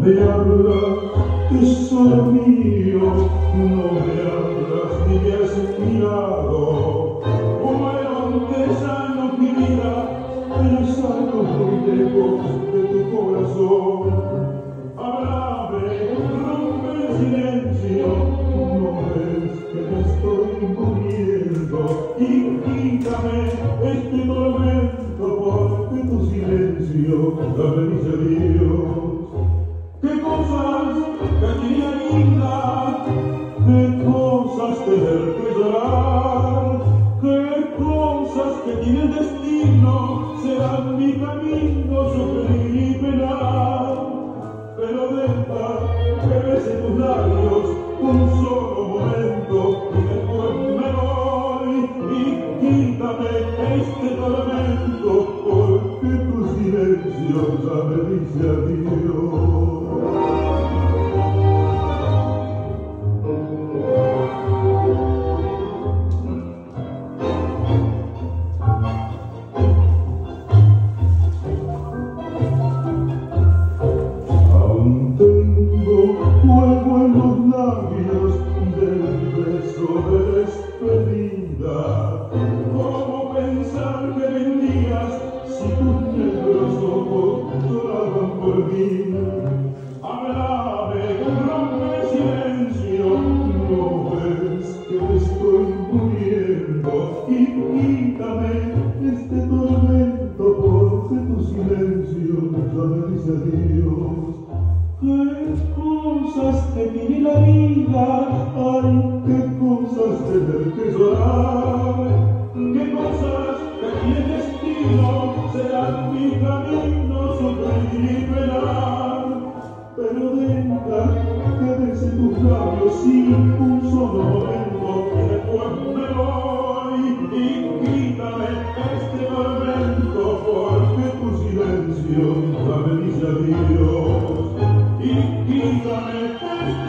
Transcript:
me hablas, tesoro mío, no me hablas ni me has mirado. Fueron 3 años mi vida, 3 años muy lejos de tu corazón. Háblame, rompe el silencio, no ves que me estoy muriendo, y quítame este tormento porque tu silencio ya me dice adiós. Qué cosas que tiene linda, qué cosas tener que llorar, qué cosas que tiene el destino, serán mi camino, sufrir y penar. Pero deja que bese tus labios un solo momento y después me voy, y quítame este tormento porque tu silencio ya me dice adiós. Fuego en los labios del beso de despedida. ¿Cómo pensar que vendrías si tus negros ojos lloraban por mí? Háblame, rompe el silencio, no ves que me estoy muriendo, y quítame este tormento porque tu silencio ya me dice adiós. Qué cosas te tiene la vida, ay, qué cosas tener que llorar, qué cosas que tiene el destino, serán mi camino, sufrir y penar. Pero deja que bese tus labios sin un solo momento, y después me voy, y quítame este tormento porque tu silencio ya me dice adiós. Y quítame este